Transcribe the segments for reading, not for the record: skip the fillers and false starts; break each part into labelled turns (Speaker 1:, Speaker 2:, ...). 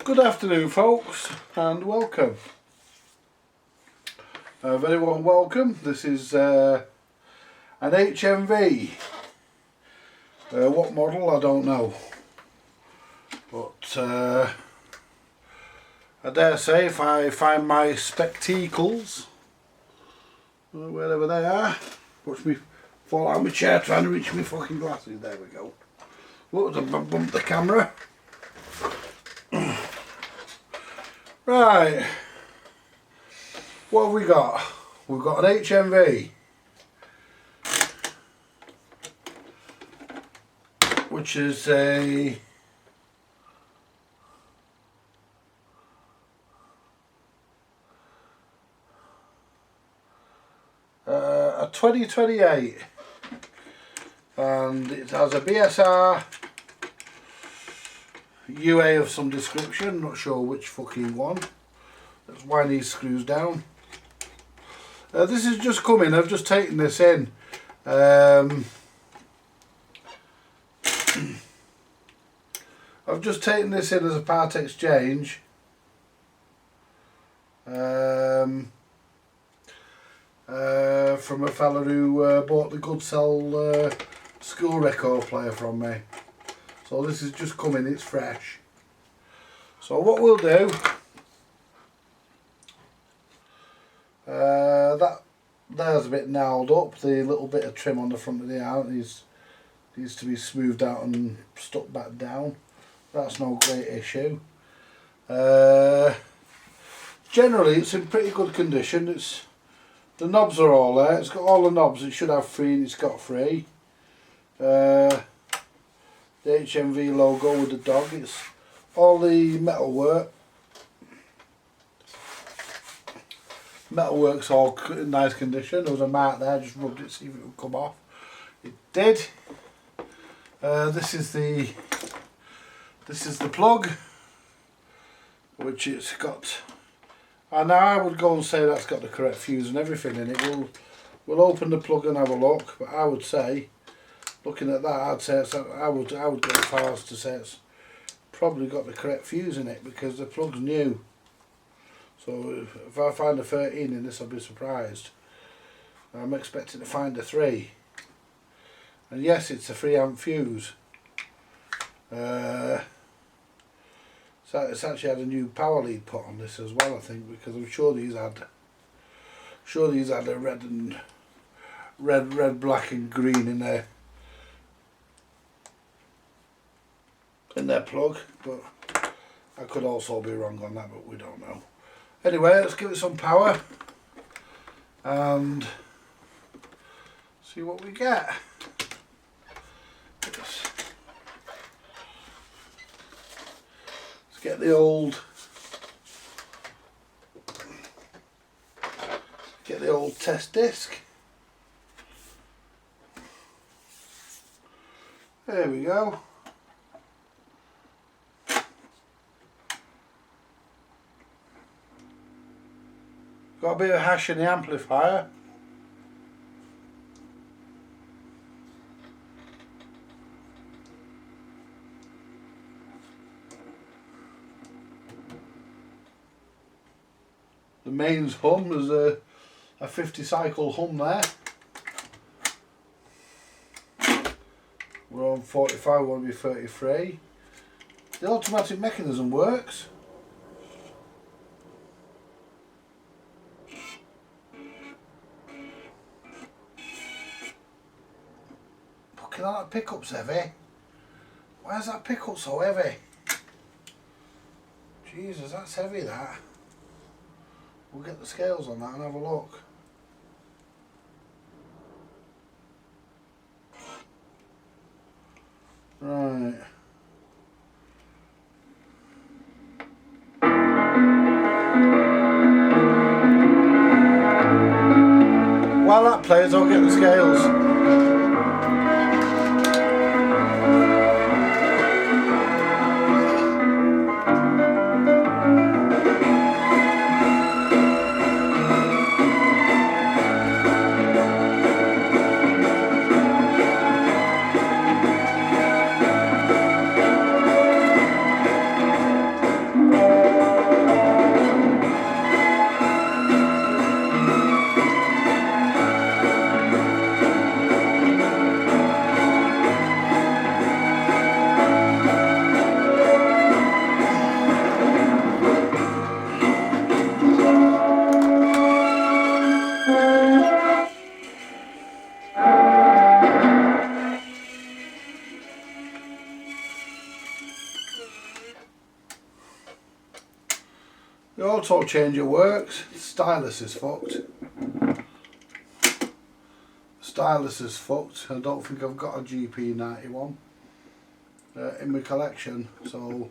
Speaker 1: Good afternoon, folks, and welcome. Very warm welcome. This is an HMV. What model, I don't know. But I dare say if I find my spectacles, wherever they are, watch me fall out of my chair trying to reach my fucking glasses. There we go. Whoops, I bumped the camera. Right, what have we got? We've got an HMV, which is a a 2028, and it has a BSR UA of some description, not sure which fucking one. That's why these screws down. This is just coming, I've just taken this in. I've just taken this in as a part exchange. From a fella who bought the Goodsell school record player from me. So this is just coming, it's fresh. So what we'll do, that there's a bit gnarled up, the little bit of trim on the front of the arm needs to be smoothed out and stuck back down. That's no great issue. Generally it's in pretty good condition. The knobs are all there, it's got all the knobs, it should have 3 and it's got 3. The HMV logo with the dog, it's all the metalwork's all in nice condition. There was a mark there, I just rubbed it to see if it would come off. It did. This is the plug, which it's got, and I would go and say that's got the correct fuse and everything in it. We'll open the plug and have a look, but I would say, looking at that, I'd say I would go as far as to say it's probably got the correct fuse in it, because the plug's new. So if I find a 13 in this, I'll be surprised. I'm expecting to find a 3. And yes, it's a 3 amp fuse. So it's actually had a new power lead put on this as well, I think, because I'm sure these had a red, black and green in their plug, but I could also be wrong on that, but we don't know. Anyway, let's give it some power and see what we get. Let's get the old test disc. There we go. Got a bit of hash in the amplifier. The mains hum, there's a 50 cycle hum there. We're on 45, we want to be 33. The automatic mechanism works. Fucking hell, that pickup's heavy. Why is that pickup so heavy? Jesus, that's heavy, that. We'll get the scales on that and have a look. Right. While that plays, I'll get the scales. The auto changer works. The stylus is fucked. Stylus is fucked. I don't think I've got a GP91 in my collection, so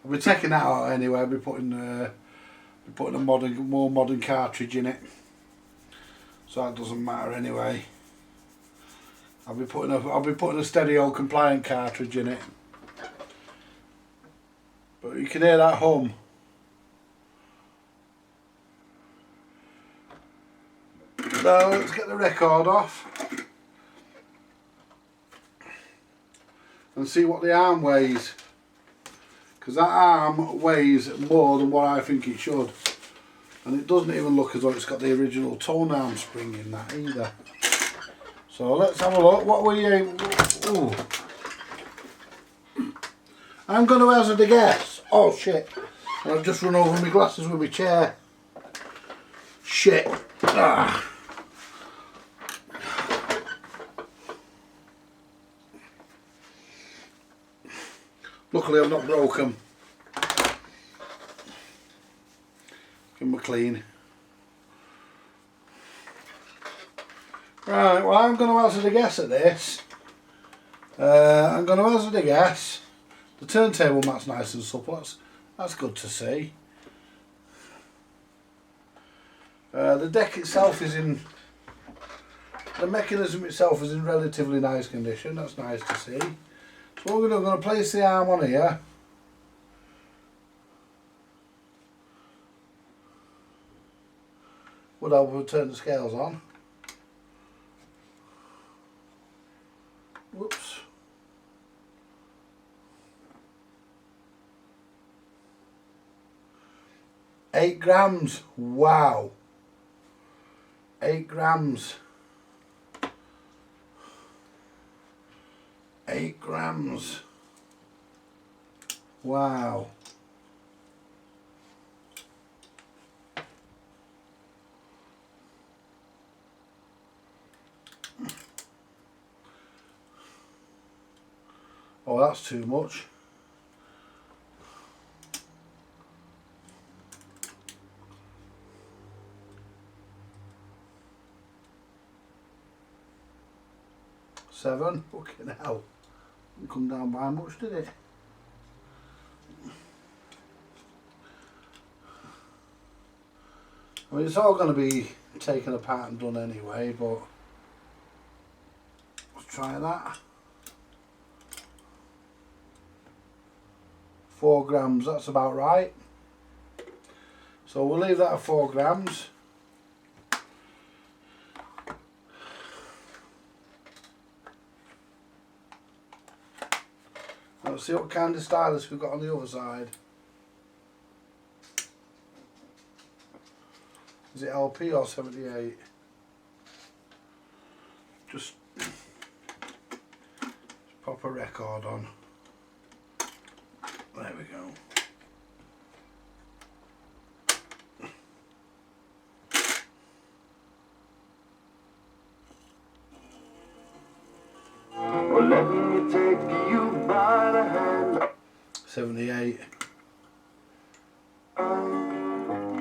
Speaker 1: I'll be taking that out anyway. I'll be putting a more modern cartridge in it, so that doesn't matter anyway. I'll be putting a stereo compliant cartridge in it, but you can hear that hum. So let's get the record off and see what the arm weighs, because that arm weighs more than what I think it should, and it doesn't even look as though it's got the original tone arm spring in that either. So let's have a look. What were you? Ooh. I'm going to hazard a guess. Oh shit! And I've just run over my glasses with my chair. Shit! Ah. Luckily I've not broken. Give them a clean. Right, well I'm going to hazard a guess at this. I'm going to hazard a guess. The turntable mat's nice and supple, that's good to see. The deck itself is in, the mechanism itself is in relatively nice condition, that's nice to see. So what we're going to do, I'm going to place the arm on here. Would help if we turn the scales on. Whoops. $8 grams. Wow. 8 grams. 8 grams. Wow. Oh, that's too much. Seven. Fucking hell. Didn't come down by much, did it? I mean, it's all going to be taken apart and done anyway, but let's try that. 4 grams, that's about right. So we'll leave that at 4 grams. Let's see what kind of stylus we've got on the other side. Is it LP or 78? Just pop a record on. There we go. Well, let me take you by the hand. 78.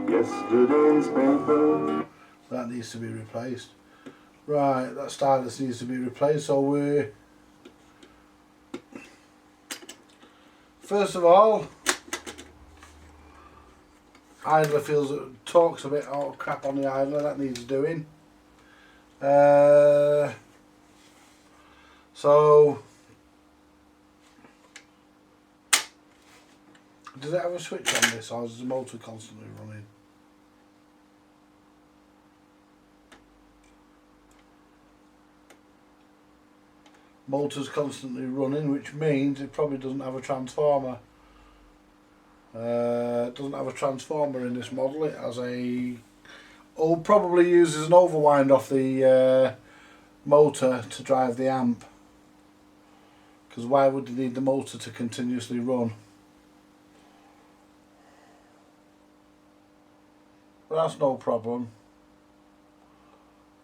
Speaker 1: Yesterday's paper. That needs to be replaced. Right, that stylus needs to be replaced, so we first of all, idler feels it talks a bit oh crap on the idler, that needs doing. So does it have a switch on this, or is the motor constantly running? Motor's constantly running, which means it probably doesn't have a transformer. It doesn't have a transformer in this model. It has a... or probably uses an overwind off the motor to drive the amp. Because why would you need the motor to continuously run? But that's no problem.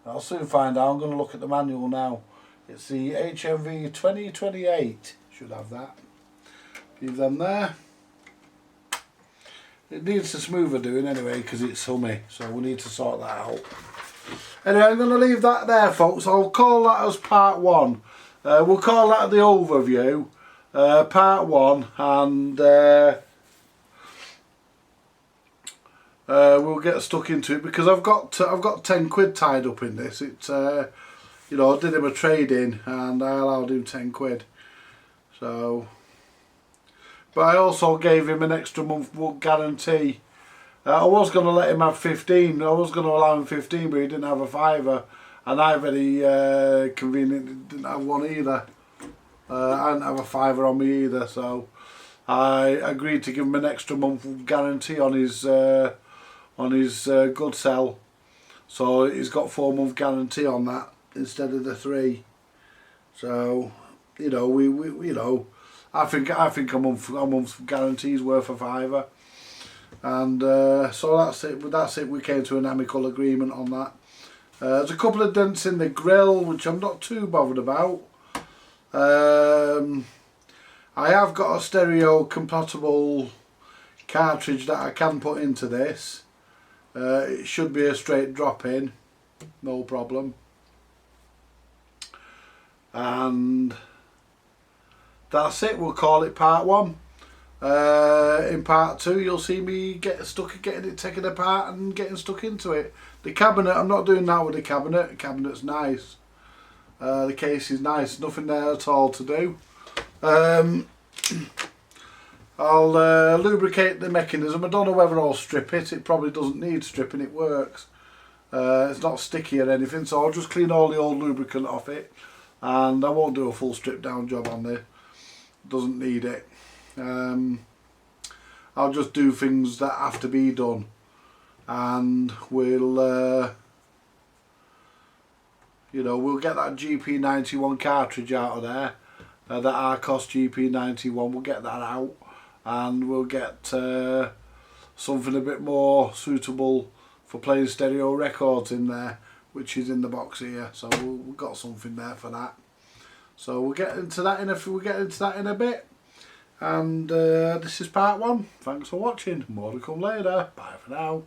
Speaker 1: I'll soon find out. I'm going to look at the manual now. It's the HMV 2028. Should have that. Leave them there. It needs a smoother doing anyway because it's summy, so we need to sort that out. Anyway, I'm going to leave that there, folks. I'll call that as part 1. We'll call that the overview, part 1, and we'll get stuck into it because I've got 10 quid tied up in this. It's you know, I did him a trade-in and I allowed him 10 quid. So, but I also gave him an extra month guarantee. I was going to let him have 15. I was going to allow him 15, but he didn't have a fiver, and I very conveniently didn't have one either. I didn't have a fiver on me either, so I agreed to give him an extra month guarantee on his good sell. So he's got 4-month guarantee on that instead of the 3. So, you know, we you know, I think a month's guarantee is worth a fiver. And so that's it. We came to an amicable agreement on that. There's a couple of dents in the grill, which I'm not too bothered about. I have got a stereo compatible cartridge that I can put into this. It should be a straight drop in, no problem. And that's it. We'll call it part 1. In part 2 you'll see me getting it taken apart and getting stuck into it. The cabinet, I'm not doing that with the cabinet. The cabinet's nice. The case is nice, nothing there at all to do. I'll lubricate the mechanism. I don't know whether I'll strip it. It probably doesn't need stripping, it works. It's not sticky or anything, so I'll just clean all the old lubricant off it, and I won't do a full strip down job on there. Doesn't need it. I'll just do things that have to be done, and we'll you know, we'll get that GP91 cartridge out of there, that Arcos GP91, we'll get that out, and we'll get something a bit more suitable for playing stereo records in there, which is in the box here. So we've got something there for that. So we'll get into that in a bit. And this is part 1. Thanks for watching. More to come later. Bye for now.